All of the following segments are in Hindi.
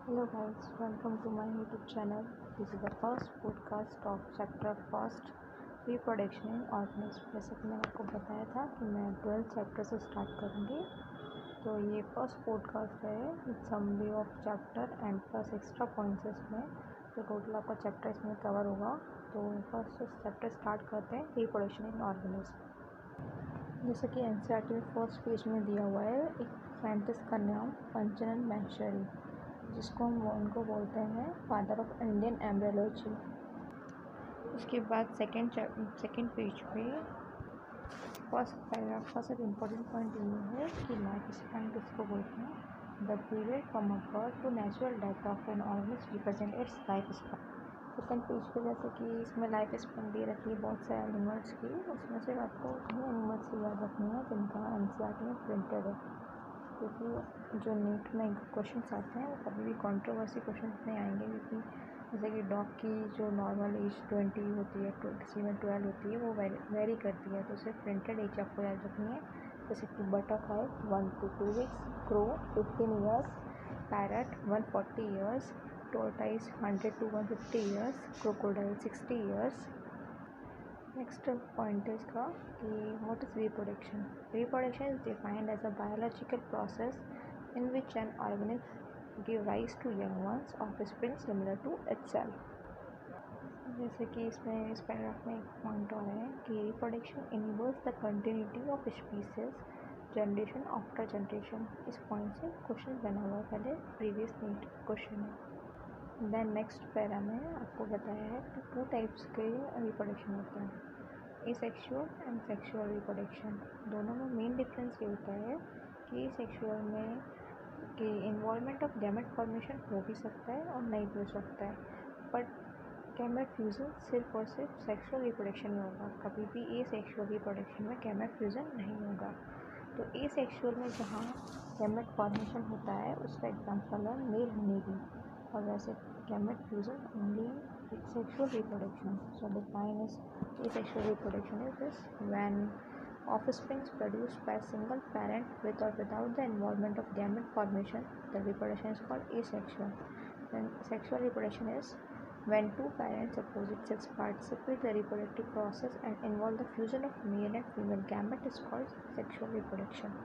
Hello guys, welcome to my YouTube channel. This is the first podcast of chapter first reproduction in organisms. जैसे कि मैंने आपको बताया था कि मैं 12 चैप्टर से स्टार्ट करूँगी, तो ये फर्स्ट पॉडकास्ट है with summary of chapter and plus extra points इसमें, तो टोटल आपका चैप्टर इसमें कवर होगा। तो फर्स्ट चैप्टर स्टार्ट करते हैं रिप्रोडक्शन इन ऑर्गेनिज्म। जैसे कि एनसीईआरटी में फर्स्ट पेज में दिया हुआ है एक साइंटिस्ट का नाम पंचनन मैशरी, जिसको हम उनको बोलते हैं फादर ऑफ इंडियन एम्ब्रियोलॉजी। उसके बाद सेकेंड पेज पे फर्स्ट पैराग्राफ का सब इम्पोर्टेंट पॉइंट ये है कि लाइफ स्पैन किसको बोलते हैं। The period from a birth to natural death of an organism represent its life span. Second page पे जैसे कि इसमें लाइफ स्पैन दे रखी है बहुत सारे एनिमल्स की, उसमें से आपको उन्हीं एनिमल्स की याद रखनी है जिनका एनसीईआरटी में प्रिंटेड है, क्योंकि जो नीट में क्वेश्चन आते हैं वो कभी भी कंट्रोवर्सी क्वेश्चन नहीं आएंगे, क्योंकि जैसे कि डॉग की जो नॉर्मल एज 20 होती है, किसी में 12 होती है, वो वेरी करती है, तो सिर्फ प्रिंटेड एज आपको याद रखनी है। जैसे कि butterfly 1 to 2 weeks, crow 15 years, parrot 140 years, tortoise 100 to 150 years, crocodile 60 years। Next point है इसका कि what is reproduction. Reproduction is defined as a biological process in which an organism give rise to young ones offspring similar to itself. जैसे कि इसमें इस पैराग्राफ में एक पॉइंट और है कि reproduction enables the continuity of species generation after generation. इस पॉइंट से क्वेश्चन बना हुआ है, पहले प्रीवियस नीट क्वेश्चन है। देन नेक्स्ट पैरा में आपको बताया है कि 2 टाइप्स के रिप्रोडक्शन होते हैं, एसेक्सुअल एंड सेक्सुअल रिप्रोडक्शन। दोनों में मेन डिफरेंस ये होता है कि सेक्सुअल में कि इन्वॉल्वमेंट ऑफ गैमेट फॉर्मेशन हो भी सकता है और नहीं भी हो सकता है, बट गैमेट फ्यूज़न सिर्फ और सिर्फ सेक्सुअल रिप्रोडक्शन में होगा, कभी भी एसेक्सुअल रिप्रोडक्शन में गैमेट फ्यूज़न नहीं होगा। तो एसेक्सुअल में जहाँ गैमेट फॉर्मेशन होता है उसका एग्जाम्पल है मेल हनी बी, और वैसे gamete fusion only sexual reproduction. So the define is asexual reproduction is this when offspring produced by a single parent with or without the involvement of gamete formation. The reproduction is called asexual. Then sexual reproduction is when 2 parents opposite sex participate the reproductive process and involve the fusion of male and female gamete is called sexual reproduction.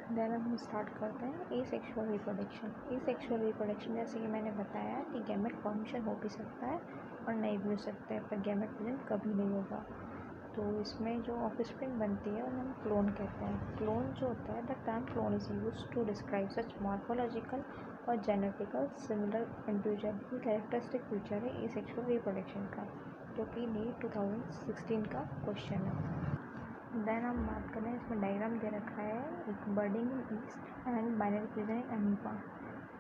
Then हम स्टार्ट करते हैं एसेक्सुअल रिप्रोडक्शन। एसेक्सुअल रिप्रोडक्शन जैसे कि मैंने बताया कि गैमेट फॉर्मेशन हो भी सकता है और नहीं भी हो सकता है, पर गैमेट फ्यूजन कभी नहीं होगा। तो इसमें जो ऑफस्प्रिंग बनती है उन्हें हम क्लोन कहते हैं। क्लोन जो होता है, the term clone is use to describe such morphological और जेनेटिकल सिमिलर इंडिविजुअल। ये कैरेक्टरिस्टिक फीचर है एसेक्सुअल रिप्रोडक्शन का, जो कि नीट 2016 का क्वेश्चन है। देन हम बात करें, इसमें डायग्राम दे रखा है एक budding in yeast and binary fusion in amoeba.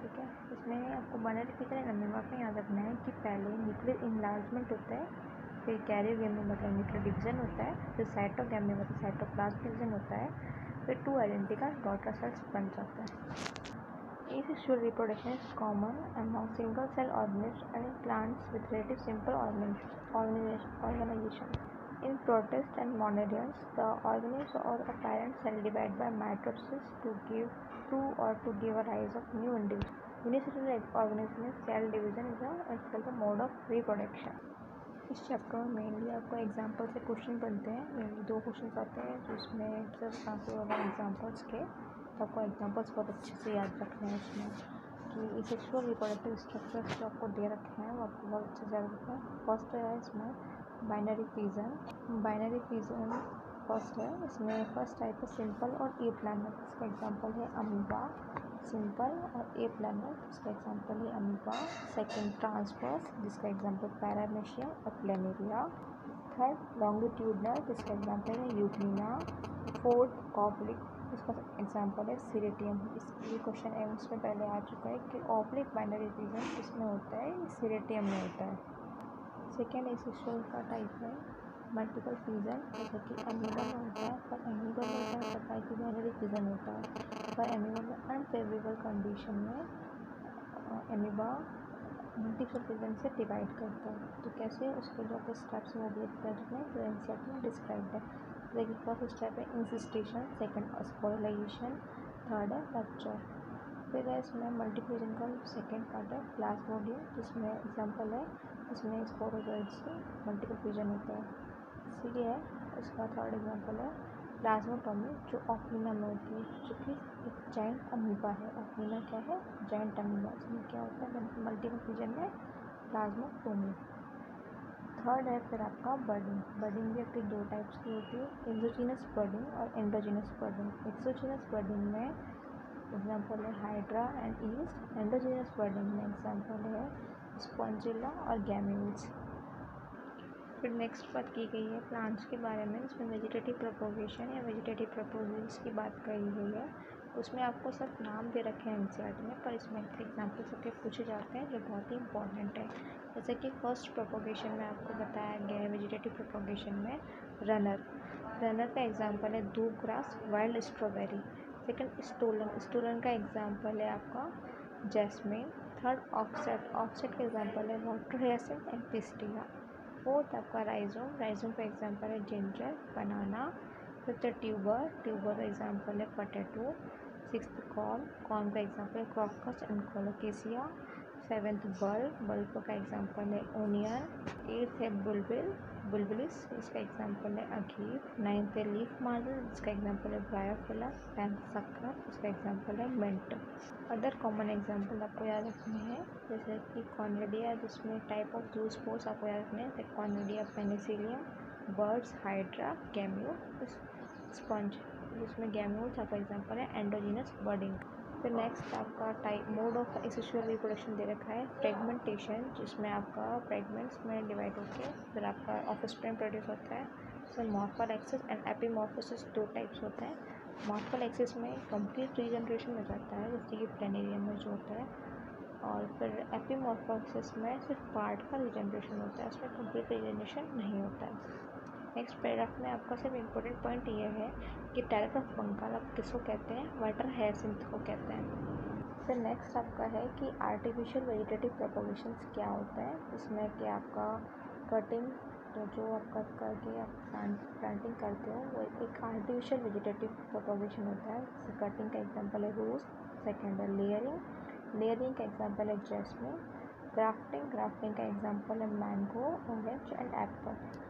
ठीक है, इसमें आपको बाइनरी फ्यूजन इन अमीबा में याद रखना है कि पहले न्यूक्लियर इनलार्जमेंट होता है, फिर कैरियोगेमी मतलब न्यूक्लियर डिवीजन होता है, फिर साइटोगेमी मतलब साइटोप्लाज्म डिवीजन होता है, फिर 2 आइडेंटिकल डॉटर सेल्स बन जाता है। Asexual reproduction is common among single cell organism and plants with relative simple organisation. In protists and monadians, the organisms or a parent cell divide by mitosis to give a rise of new individuals. Unicellular organism में cell division is the mode of reproduction. इस चैप्टर में मेनली आपको एग्जाम्पल से क्वेश्चन बनते हैं, मेनली 2 क्वेश्चन आते हैं, जिसमें सिर्फ आंसर होगा एग्जाम्पल्स के, तो आपको एग्जाम्पल्स बहुत अच्छे से याद रखने हैं उसमें कि सेक्सुअल रिप्रोडक्टिव स्ट्रक्चर्स जो आपको दे रखे हैं वो आपको बहुत अच्छे से याद रखना है। फर्स्ट है इसमें binary fusion. Binary fusion first है, इसमें फर्स्ट टाइप है सिंपल और ए प्लानर, इसका एग्जांपल है अमीबा। सिंपल और ए प्लानर, इसका एग्जांपल है अमीबा। सेकंड ट्रांसवर्स, जिसका एग्जांपल पैरामेशियम और प्लेनेरिया। थर्ड लॉन्गिट्यूडनल, जिसका एग्जांपल है यूग्लिना। फोर्थ ऑब्लिक, इसका एग्जांपल है सीरेटियम। ये क्वेश्चन है उसमें पहले आ चुका है कि ऑब्लिक बाइनरी फ्यूजन किसमें होता है, सीरेटियम में होता है। सेकेंड एसेक्सुअल का टाइप है मल्टीपल फ्यूजन, जैसे कि अमीबा में होता है, पर अमीबा में क्या होता है कि बाइनरी फ्यूजन होता है, पर अमीबा में अनफेवरेबल कंडीशन में अमीबा मल्टीपल फ्यूजन से डिवाइड करता है। तो कैसे, उसके जो आपके स्टेप्स हैं वो भी जो एनसीईआरटी में डिस्क्राइब्ड है। जैसे कि फर्स्ट स्टेप है इंसिस्टेशन, सेकेंड स्पोरिलाइजेशन, थर्ड है रप्चर। फिर है इसमें मल्टीप्लिकेशन का सेकेंड पार्ट है प्लाज्मोडियम, जिसमें एग्जाम्पल है इसमें स्पोरोजोइड्स से मल्टीप्लिकेशन होता है। इसीलिए है इसका थर्ड एग्जाम्पल है प्लाज्मोटोमी, जो ऑफिना में होती है, जो कि एक जाइंट अमीबा है। ऑफिना क्या है? जाइंट अमीबा, जिसमें क्या होता है मल्टीप्लिकेशन में प्लाज्मोटोमी। थर्ड है फिर आपका बर्डिंग। बर्डिंग भी आपकी दो टाइप्स की होती है, एक्सोजीनस बर्डिंग और एंडोजीनस बर्डिंग। एक्सोजीनस बर्डिंग में एग्जाम्पल है हाइड्रा एंड ईस्ट। एंडोजीनस बर्डिंग में एग्जाम्पल है स्पॉन्जिला और गैम्यूल्स। फिर नेक्स्ट बात की गई है प्लांट्स के बारे में, इसमें वेजिटेटिव प्रोपोगेशन या वेजिटेटिव प्रोपोजल्स की बात कही गई है। उसमें आपको सब नाम दे रखे हैं एनसीईआरटी में, पर इसमें एग्जाम्पल सबके पूछे जाते हैं जो बहुत ही इंपॉर्टेंट है। जैसे कि फर्स्ट प्रोपोगेशन में आपको बताया गया है वेजिटेटिव प्रोपोगेशन में रनर। रनर का एग्जाम्पल है दूब grass, wild strawberry. Second stolon. Stolon का एग्जाम्पल है आपका जैस्मिन। Third offset. ऑफसेट का एग्जाम्पल है water hyacinth and pistia. Fourth आपका राइजोम। राइजोम का एग्जाम्पल है ginger, banana. Fifth tuber. Tuber का एग्जाम्पल है पोटैटो। Sixth corn. कॉर्न का एग्जाम्पल है crocus and colocasia. Seventh bulb. Bulb का एग्जाम्पल है ओनियन। एट्थ है बुलबिल, बुलबिलिस, इसका एग्जाम्पल है अखीर। नाइन्थ है लीफ मार्बल, इसका एग्जाम्पल है ब्रायोफिला। टेंथ सक्कर, इसका एग्जाम्पल है मिंट। अदर कॉमन एग्जाम्पल आपको याद रखने हैं, जैसे कि कॉर्नेडिया, जिसमें टाइप ऑफ जूस्पोर्स आपको याद रखने हैं, कॉर्नेडिया पेनिसिलियम। बर्ड्स हाइड्रा, गैम्यूल, स्पंज, जिसमें गैम्यूल्स आपका एग्जाम्पल है एंडोजीनस बर्डिंग। फिर नेक्स्ट आपका type mode of asexual reproduction they रखा है फ्रेगमेंटेशन, जिसमें आपका फ्रेगमेंट्स में डिवाइड होकर फिर आपका ऑफस्प्रिंग प्रोड्यूस होता है। इसमें मॉर्फल एक्सिस एंड एपीमॉर्फोसिस दो टाइप्स होते हैं। मॉर्फल एक्सिस में कंप्लीट रीजनरेशन हो जाता है, जैसे कि प्लेनेरियम में जो होता है, और फिर एपीमॉर्फोसिस में सिर्फ पार्ट का रीजनरेशन होता है, उसमें कंप्लीट रीजनरेशन नहीं होता है। नेक्स्ट पैराग्राफ में आपका सिर्फ इम्पोर्टेंट पॉइंट ये है कि टैलेट ऑफ बंगाल आप किसको कहते हैं? वाटर हायसिंथ को कहते हैं। फिर नेक्स्ट आपका है कि आर्टिफिशियल वेजिटेटिव प्रोपोगेशंस क्या होता है, इसमें कि आपका कटिंग, तो जो आपका करके आप प्लांटिंग करते हो वो एक आर्टिफिशियल वेजिटेटिव प्रोपोगेशन होता है। जैसे कटिंग का एग्जाम्पल है रोज। सेकेंड है लेयरिंग। लेयरिंग का एग्जाम्पल है जैस्मिन। ग्राफ्टिंग। ग्राफ्टिंग का एग्जाम्पल है mango, orange and apple.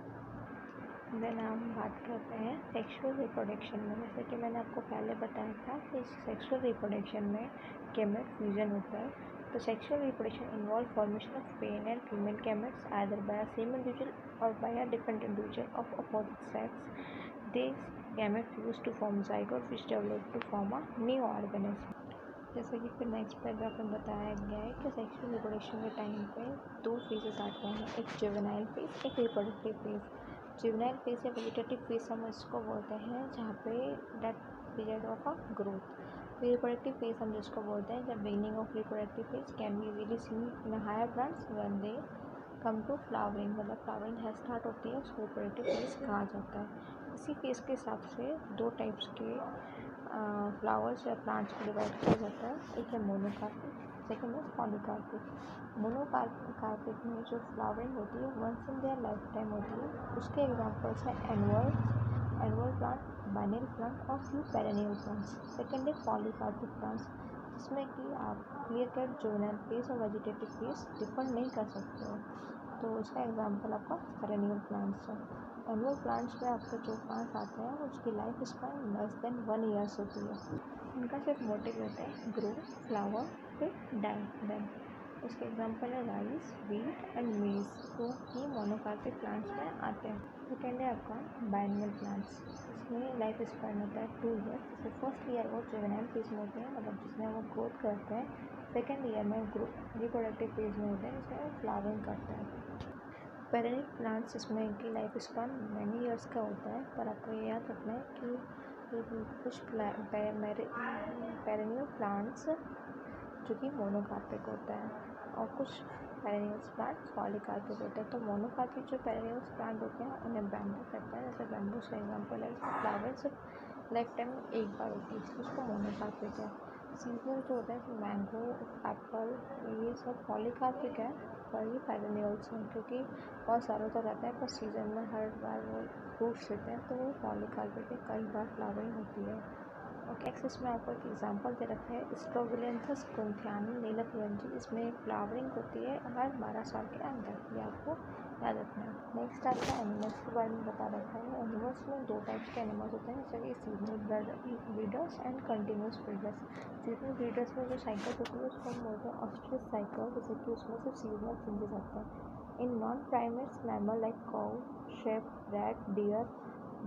Then हम बात करते हैं सेक्सुअल रिप्रोडक्शन में। जैसे कि मैंने आपको पहले बताया था कि सेक्सुअल रिप्रोडक्शन में गैमेट फ्यूजन होता है। तो sexual reproduction involve formation of male and female gametes either by a same individual और by a different individual of opposite sex. This gamete fuse to form zygote which develop to form a new organism. जैसे कि फिर नेक्स्ट पैराग्राफ में बताया गया है कि सेक्सुअल रिप्रोडक्शन के टाइम पे दो फेजेस आते हैं, एक जुवेनाइल फेज, एक रिप्रोडक्टिव फेज। जुवेनाइल फेज या वेजिटेटिव फेज हम इसको बोलते हैं जहाँ पे that period of a growth. Reproductive phase हम जिसको बोलते हैं जब beginning of reproductive phase can be easily seen in higher plants when they come to flowering, मतलब फ्लावरिंग है स्टार्ट होती है, उसको रिप्रोडक्टिव फेज कहा जाता है। इसी फेज के हिसाब से दो टाइप्स के फ्लावर्स या प्लांट्स को डिवाइड किया जाता है। एक है मोनोकार्पिक, सेकेंड है पॉलीकार्पिक। मोनोकार्पिक में जो फ्लावरिंग होती है once in their life time होती है। उसके एग्जांपल्स हैं एनुअल प्लांट, बाइनरी प्लांट और फ्यू पेरेनियल प्लांट्स। सेकेंड है पॉलीकार्पिक प्लांट्स, जिसमें कि आप क्लियर कट जुवेनाइल फेज और वेजिटेटिव फेज डिफर नहीं कर सकते हो। तो उसका एग्जांपल आपका पेरेनियल प्लांट्स है। एनुअल प्लांट्स में आपके जो प्लांट्स आते हैं उसकी life span less than 1 years होती है। उनका सिर्फ मोटिव रहता है ग्रो, फ्लावर, फिर डाई। देन उसके एग्जांपल है राइस, व्हीट एंड मेज, जो कि मोनोकार्पिक प्लांट्स में आते हैं। सेकेंड है आपका बाइनरियल प्लांट्स, इसमें लाइफ स्पैन होता है 2 ईयर्स। जैसे फर्स्ट ईयर वो जुवेनाइल फेज में होते हैं, मतलब जिसमें वो ग्रोथ करते हैं। सेकेंड ईयर में रिप्रोडक्टिव फेज में होते हैं, जिसमें वो फ्लावरिंग करते हैं। पेरेनियल प्लांट्स इसमें इनकी लाइफ स्पैन मैनी ईयर्स का होता है, पर आपको ये याद रखना है कि कुछ पेरेनियल प्लांट्स जो कि मोनोकार्पिक होता है और कुछ पेरेनियल प्लांट्स पॉलीकार्पिक होते हैं। तो मोनोकार्पिक जो पेरेनियल प्लांट होते हैं उन्हें बैम्बू कहते हैं। जैसे बैम्बू का एग्जाम्पल है, फ्लावर सिर्फ लाइफ टाइम में एक बार होती है, इसलिए उसको मोनोकार्पिक है। सीजनल जो होता है मैंगो, एप्पल, ये सब पॉलीकार्पिक है, पर ये पेरेनियल्स हैं क्योंकि बहुत सालों तक रहता है, पर सीज़न में हर बार वो फ्रूट्स देते हैं, तो वो पॉलीकार्पिक है, कई बार फ्लावरिंग होती है। ओके, नेक्स्ट इसमें आपको एक एग्जांपल दे रखा है स्ट्रोबिलियंथस कुंथियानी नीलकरंजी। इसमें फ्लावरिंग होती है हर 12 साल के अंदर, ये आपको याद रखना है। नेक्स्ट आपका एनिमल्स के बारे में बता रखा है। एनिमल्स में दो टाइप्स के एनिमल्स होते हैं, जैसे कि seasonal breeders and continuous breeders. Seasonal breeders में जो साइकिल होती है उसको हम बोलते हैं ऑस्ट्रिच साइकिल, जैसे कि उसमें सिर्फ सीजनल चेंजेस आते हैं। In non primates mammal like cow, sheep, rat, deer,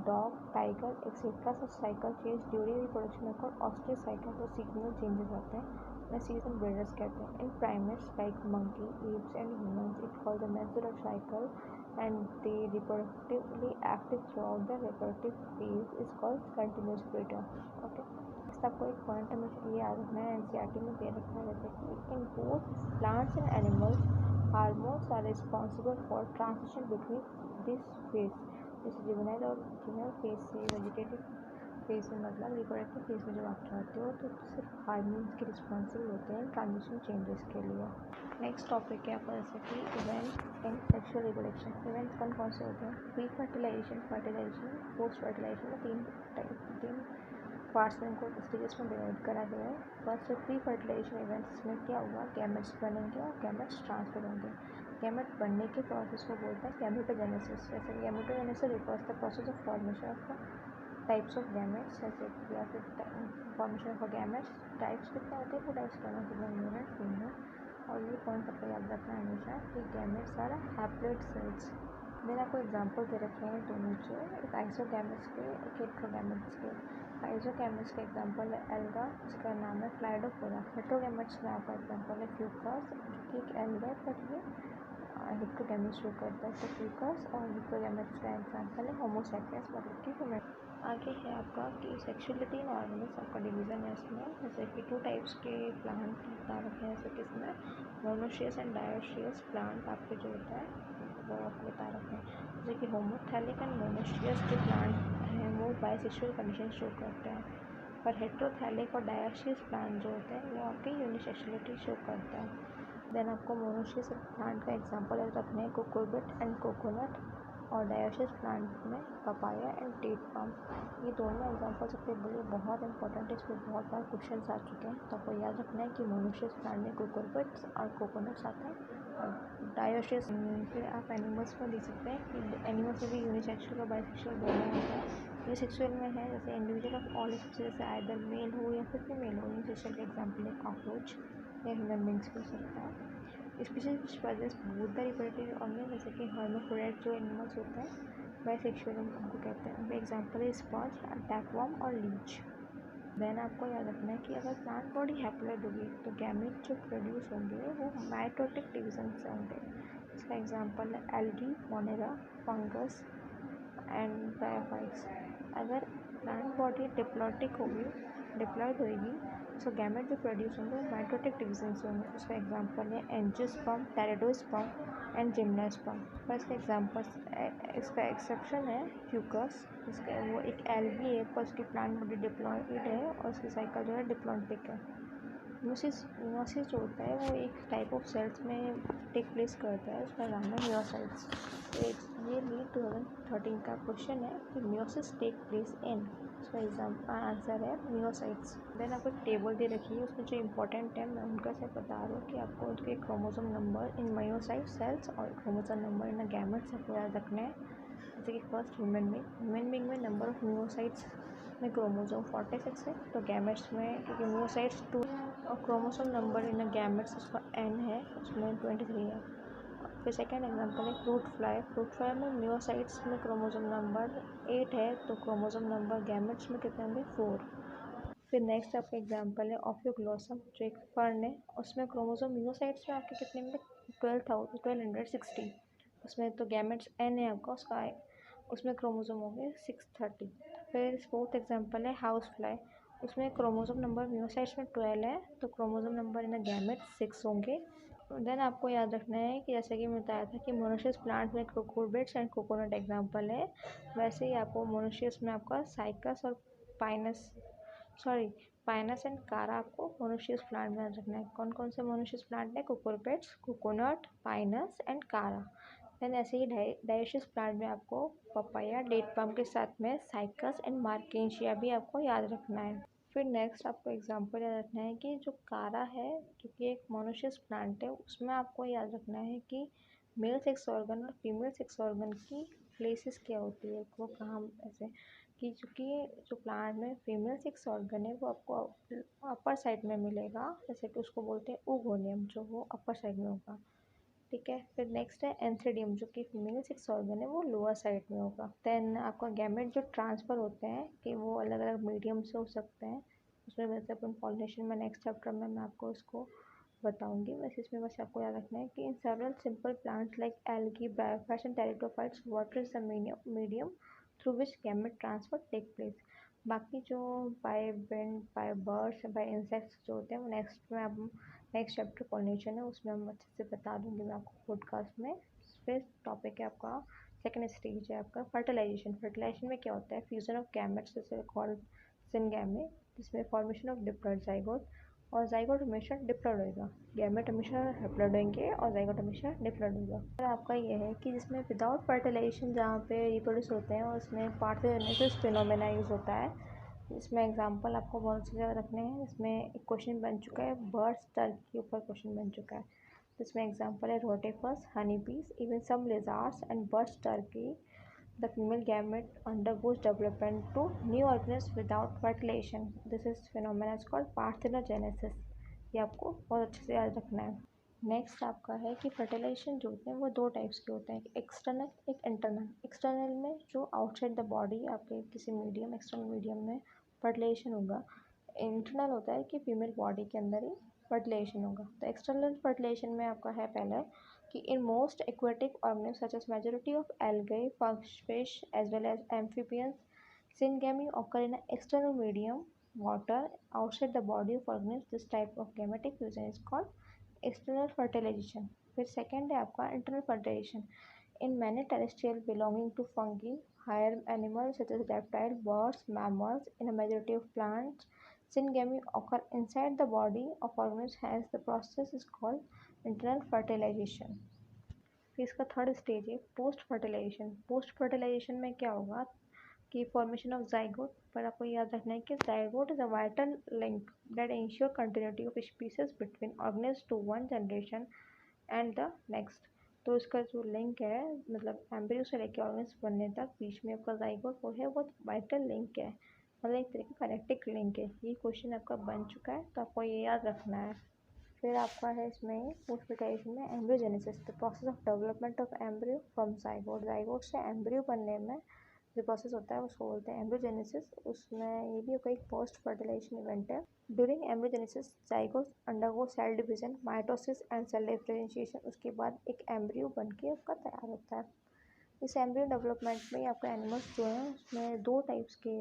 dog, tiger etcetera such cycle change during reproduction accord oestrous cycle, तो सीजनल चेंजेस आते हैं, उन्हें सीजन ब्रीडर्स कहते हैं। In primates like monkey, apes and humans it called the natural cycle and they reproductively active through out the reproductive phase is called continuous breeder. Okay, next आपको एक पॉइंट हमें ये याद रखना है, एनसीईआरटी में दे रखा है जैसे कि in both plants and animals hormones are responsible for transition between this phase, जैसे जुवेनाइल और जुवेनाइल फेज से वेजिटेटिव फेज में, मतलब रिप्रोडक्टिव फेज में जब आप जाते हो तो सिर्फ हार्मोन्स के रिस्पॉन्सिबल होते हैं ट्रांजिशन चेंजेस के लिए। नेक्स्ट टॉपिक है आपका जैसे कि event in sexual reproduction. Events कौन से होते हैं? Pre fertilisation, fertilisation, post fertilisation में तीन पार्ट्स में इनको स्टेजेस में डिवाइड करा गया है। फर्स्ट है प्री फर्टिलाइजेशन इवेंट्स में क्या हुआ, गैमेट्स बनेंगे और गैमेट्स ट्रांसफर होंगे। गैमेट बनने के प्रोसेस को बोलते हैं गैमेटोजेनेसिस। जैसे gametogenesis refers the process of formation of types of gametes, जैसे या फिर फॉर्मेशन ऑफ गैमेट्स। टाइप्स कितने होते हैं? 2 टाइप्स का मेल एंड फीमेल। और ये पॉइंट आपको याद रखना है हमेशा कि gametes are haploid cells. Then आपको एग्जांपल दे रखे हैं दो नीचे, एक आइसोगैमेट्स के, एक हेट्रोगैमेट्स के। आइसोगैमेट्स का एग्जांपल है एल्गा, जिसका नाम है क्लाइडोफोरा। हेट्रोगैमेट्स में आपका एग्जांपल है फ्यूकस, एक एल्गा पर ये हेट्रोगैमेट्स शो करता है, तो फ्यूकस। और हेट्रोगैमेट्स का एग्जांपल है होमो सैपियंस, मतलब कि ह्यूमन। आगे है आपका कि सेक्सुअलिटी इन ऑर्गेनिज्म, आपका डिवीज़न है इसमें, जैसे कि 2 टाइप्स के प्लांट बता रखे हैं, जैसे कि इसमें मोनोशियस एंड डायोशियस प्लांट आपके जो होता है वो आपको बता रखे हैं। जैसे कि होमोथैलिक एंड मोनोशियस जो प्लांट हैं वो बाइसेक्सुअल कंडीशन शो करते हैं, पर हेट्रोथैलिक और डायोशियस प्लांट जो होते हैं वो आपकी यूनिसेक्सुअलिटी शो करते हैं। देन आपको मोनोशियस प्लांट का एग्जांपल रखने हैं कोकोबिट एंड कोकोनट, और डायोशियस प्लांट में पपाया एंड डेट पाम। ये दोनों एग्जांपल सबके लिए बहुत इंपॉर्टेंट है, इस पर बहुत बार क्वेश्चन आ चुके हैं, तो आपको याद रखना है कि मोनोशियस प्लांट में कोकोबिट्स और कोकोनट्स आते हैं, और डायोशियस। फिर आप एनिमल्स में देख सकते हैं कि एनिमल्स में भी यूनिसेक्सुअल और बाइसेक्सुअल दोनों होता है। यूनिसेक्सुअल में है जैसे इंडिविजुअल ऑफ ऑल स्पीशीज, जैसे आइदर मेल हो या फिर फीमेल हो। यूनिसेक्सुअल का एग्जाम्पल है कॉकरोच या ह्यूमन बींग्स भी हो सकता है। Species which possess both the reproductive organ, जैसे कि हर्माफ्रोडाइट जो एनिमल्स होते हैं बाइसेक्सुअल उनको कहते हैं। उनका एग्जांपल है स्पॉन्ज, टैपवर्म और लीच। देन आपको याद रखना है कि अगर प्लांट बॉडी हैप्लॉइड होगी तो गैमेट जो प्रोड्यूस होंगे वो माइटोटिक डिवीजन से होंगे। इसका एग्जांपल है algae, Monera, fungus and bryophytes. अगर प्लांट बॉडी डिप्लॉयड होगी तो गैमेट जो प्रोड्यूस होंगे वो माइटोटिक डिवीजन से होंगे। उसका एग्जांपल है एंजियोस्पर्म, टेरिडोस्पर्म एंड जिम्नोस्पर्म। पर इसका एक्सेप्शन है फ्यूकस, इसका वो एक एल्गी है पर उसकी प्लांट बॉडी डिप्लॉयड है और उसकी साइकिल जो है डिप्लॉन्टिक है। मियोसिस जो होता है वो एक टाइप ऑफ सेल्स में टेक प्लेस करता है, उसका नाम है मियोसाइट्स। ये नीट 2013 का क्वेश्चन है कि मियोसिस टेक प्लेस इन, उसका आंसर है मियोसाइट्स। देन आपको टेबल दे रखी है, उसमें जो इंपॉर्टेंट है मैं उनका से बता रहा हूँ कि आपको उनके chromosome number in myocyte sales और क्रोमोसोम नंबर इन गैमेट्स आपको याद रखना है। जैसे कि फर्स्ट ह्यूमन बींग में नंबर ऑफ मियोसाइट्स में क्रोमोसोम 46 है, तो गैमेट्स में क्योंकि मियोसाइट्स 2 और क्रोमोसोम नंबर इन गैमेट्स उसका n है, उसमें 23 है। फिर सेकेंड एग्जांपल है फ्रूट फ्लाई में मियोसाइट्स में क्रोमोसोम नंबर 8 है, तो क्रोमोसोम नंबर गैमेट्स में कितने होंगे? 4। फिर नेक्स्ट आपका एग्जांपल है ऑफियोग्लोसम, जो एक फर्न है, उसमें क्रोमोसोम मियोसाइट्स में आपके कितने होंगे? 1260, उसमें तो गैमेट्स n है आपका, उसमें क्रोमोसोम होंगे 630। फिर फोर्थ एग्जांपल है हाउस फ्लाई, उसमें क्रोमोसोम नंबर मियोसाइट्स में 12 है, तो क्रोमोसोम नंबर इन गैमेट्स 6 होंगे। देन आपको याद रखना है कि जैसे कि मैं बताया था कि मोनोशियस प्लांट में कोकोबिट्स एंड कोकोनट एग्जांपल है, वैसे ही आपको मोनोशियस में आपका साइकस और पाइनस एंड कारा आपको मोनोशियस प्लांट में याद रखना है। कौन कौन से मोनोशियस प्लांट है? कोकोबिट्स, कोकोनट, पाइनस एंड कारा। देन ऐसे ही डायोशियस प्लांट में आपको पपाया, डेट पाम के साथ में साइकस एंड मार्केशिया भी आपको याद रखना है। फिर नेक्स्ट आपको एग्जांपल याद रखना है कि जो कारा है जो कि एक मोनोशियस प्लांट है, उसमें आपको याद रखना है कि मेल सेक्स ऑर्गन और फीमेल सेक्स ऑर्गन की प्लेसेस क्या होती है, वो कहाँ ऐसे कि जो प्लांट में फीमेल सेक्स ऑर्गन है वो आपको अपर साइड में मिलेगा, जैसे कि उसको बोलते हैं ओगोनियम, जो वो अपर साइड में होगा। ठीक है, फिर नेक्स्ट है एंथ्रेडियम जो कि फीमेल सेक्स ऑर्गन है, वो लोअर साइड में होगा। देन आपका गैमेट जो ट्रांसफ़र होते हैं कि वो अलग अलग मीडियम से हो सकते हैं, उसमें वैसे अपन पॉलिनेशन में नेक्स्ट चैप्टर में मैं आपको इसको बताऊंगी। वैसे इसमें बस आपको याद रखना है कि in several simple plants like algae, bryophytes and pteridophytes water is the medium through which gamete transfer take place. बाकी जो by wind, by birds, by insects जो होते हैं वो नेक्स्ट चैप्टर पॉलिनेशन है, उसमें हम अच्छे से बता दूंगी मैं आपको पॉडकास्ट में। फिर टॉपिक है आपका सेकंड स्टेज है आपका फर्टिलाइजेशन। फर्टिलाइजेशन में क्या होता है, फ्यूजन ऑफ गैमेट्स कॉल्ड सिनगैमे, जिसमें फॉर्मेशन ऑफ डिप्लॉइड जाइगोट, और जाइगोट हमेशा डिप्लॉइड होगा। गैमेट हमेशा हैप्लॉइड होंगे और जाइगोट हमेशा डिप्लॉइड होगा। और आपका ये है कि जिसमें विदाउट फर्टिलाइजेशन जहाँ पे रिप्रोड्यूस होते हैं उसमें पार्थेनोजेनेसिस फिनोमेना यूज़ होता है। इसमें एग्जांपल आपको बहुत से ज़्यादा रखने हैं। इसमें एक क्वेश्चन बन चुका है, बर्ड्स टर्क के ऊपर क्वेश्चन बन चुका है। तो इसमें एग्जांपल है rotifers, honey bees, even some lizards and birds turkey. The female gamete undergoes development to new organisms without fertilization. This is phenomena is called parthenogenesis. ये आपको बहुत अच्छे से याद रखना है। नेक्स्ट आपका है कि फर्टिलाइजेशन जो होते हैं वो दो टाइप्स के होते हैं, एक एक्सटर्नल एक इंटरनल। एक्सटर्नल में जो आउटसाइड द बॉडी आपके किसी मीडियम, एक्सटर्नल मीडियम में फर्टिलाइजेशन होगा। इंटरनल होता है कि फीमेल बॉडी के अंदर ही फर्टिलाइजेशन होगा। तो एक्सटर्नल फर्टिलाइजेशन में आपका है पहले कि in most aquatic organisms such as majority of algae, fish as well as amphibians, syngamy occur in an external medium, water, outside the body of organisms. This type of gametic fusion is called external fertilization. फिर second है आपका internal fertilization. In many terrestrial belonging to fungi, higher animals such as reptiles, birds, mammals, in a majority of plants, syngamy occur inside the body of organisms. Hence, the process is called internal fertilisation. फिर इसका थर्ड स्टेज है पोस्ट फर्टिलाइजेशन। पोस्ट फर्टिलाइजेशन में क्या होगा कि फॉर्मेशन ऑफ जाइगोट, पर आपको याद रखना है कि zygote is a vital link that ensure continuity of species between organism to one generation and the next. तो इसका जो लिंक है, मतलब एम्ब्रियो से लेकर ऑर्गेनिज्म बनने तक बीच में आपका जाइगोट वो है, वो वाइटल लिंक है, मतलब एक तरह का कनेक्टिक लिंक है। ये क्वेश्चन आपका बन चुका है, तो आपको ये याद रखना है। फिर आपका है इसमें पोस्ट फर्टिलाइजेशन में embryogenesis, the process of development of embryo from zygote. Zygote से एम्ब्रियो बनने में जो प्रोसेस होता है उसको बोलते हैं एम्ब्रियोजेनेसिस। उसमें ये भी एक पोस्ट फर्टिलाइजेशन इवेंट है। During embryogenesis zygote undergo cell division, mitosis and cell differentiation. उसके बाद एक एम्ब्रियो बन के आपका तैयार होता है। इस एम्ब्रियो डेवलपमेंट में आपका एनिमल्स जो हैं उसमें दो टाइप्स के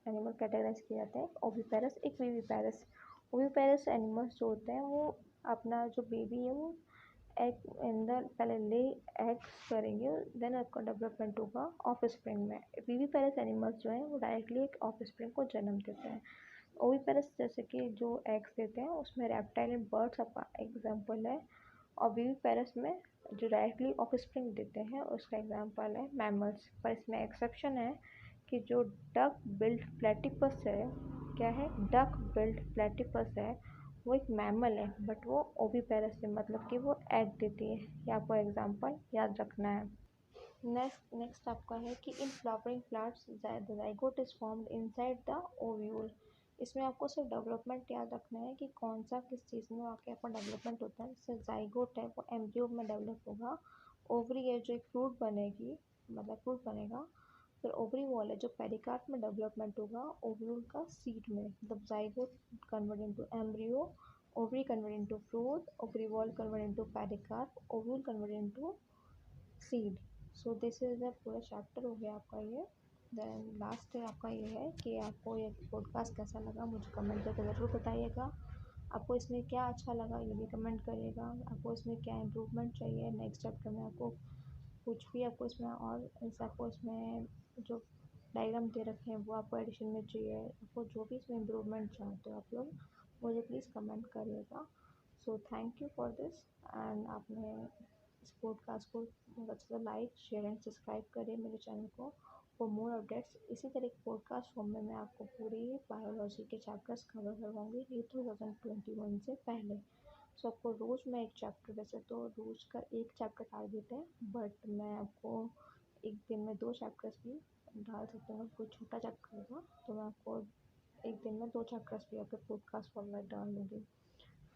एनिमल कैटेगराइज किए जाते हैं, ओविपेरस, एक विविपेरस। ओविपेरस एनिमल्स जो होते हैं वो अपना जो बेबी है वो एग अंदर पहले ले एग्स करेंगे, देन आपका डेवलपमेंट होगा ऑफ स्प्रिंग में। विविपेरस एनिमल्स जो हैं वो डायरेक्टली एक ऑफ स्प्रिंग को जन्म देते हैं। ओविपेरस जैसे कि जो एग्स देते हैं उसमें रेप्टाइल एंड बर्ड्स आपका एग्जाम्पल है, और विविपेरस में जो डायरेक्टली ऑफ स्प्रिंग देते हैं उसका एग्जाम्पल है मैमल्स। पर इसमें एक्सेप्शन है कि जो डक बिल्ड प्लेटिपस है, क्या है, डक बिल्ड प्लेटिपस है, वो एक मैमल है बट वो ओविपेरस है, मतलब कि वो एग देती है। ये आपको एग्जाम्पल याद रखना है। नेक्स्ट आपका है कि in flowering plants the zygote is formed inside the ovule. इसमें आपको सिर्फ डेवलपमेंट याद रखना है कि कौन सा किस चीज़ में आके आपका डेवलपमेंट होता है। जैसे जाइगोट है वो एम्ब्रियो में डेवलप होगा, ओवरी है जो एक फ्रूट बनेगी, मतलब फ्रूट बनेगा। फिर ओवरी वॉल है जो पेरिकार्प में डेवलपमेंट होगा, ओव्यूल का सीड में। The zygote convert into embryo, ovary convert into fruit, ovary wall convert into pericarp, ovule convert into seed. So this is the पूरा चैप्टर हो गया आपका ये। देन लास्ट आपका ये है कि आपको ये पॉडकास्ट कैसा लगा मुझे कमेंट करके ज़रूर बताइएगा। आपको इसमें क्या अच्छा लगा ये भी कमेंट करिएगा। आपको इसमें क्या इम्प्रूवमेंट चाहिए नेक्स्ट चैप्टर में, आपको कुछ भी आपको इसमें और आपको इसमें जो डायग्राम दे रखे हैं वो आपको एडिशन में चाहिए, आपको जो भी इसमें इम्प्रूवमेंट चाहते हो आप लोग मुझे प्लीज़ कमेंट करिएगा। So thank you for this. And आपने इस पॉडकास्ट को बहुत अच्छे से लाइक शेयर एंड सब्सक्राइब करें मेरे चैनल को, फॉर मोर अपडेट्स इसी तरह के पॉडकास्ट फॉर्म में मैं आपको पूरी बायोलॉजी के चैप्टर्स कवर करवाऊँगी ये 2021 से पहले। सो आपको रोज़ मैं एक चैप्टर, वैसे तो रोज़ का एक चैप्टर टारगेट है, बट मैं आपको एक दिन में 2 चैप्टर्स भी डाल सकती हूँ। कोई छोटा चैप्टर होगा तो मैं आपको एक दिन में 2 चैप्टर्स भी आपके पॉडकास्ट फॉर्म में डाल दूँगी।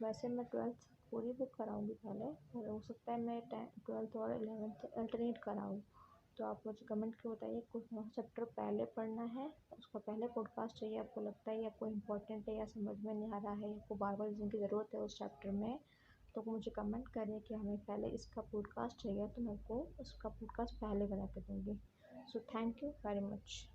वैसे मैं 12th पूरी बुक कराऊँगी पहले, और हो सकता है मैं 12th और 11th अल्टरनेट कराऊँ। तो आप मुझे कमेंट करके बताइए कौन सा चैप्टर पहले पढ़ना है, उसका पहले पॉडकास्ट चाहिए, आपको लगता है या आपको इम्पोर्टेंट है या समझ में नहीं आ रहा है, आपको बार-बार रिवीजन की ज़रूरत है उस चैप्टर में, तो मुझे कमेंट करें कि हमें पहले इसका पॉडकास्ट चाहिए, तो मैं आपको उसका पॉडकास्ट पहले बना के दूँगी। So thank you very much.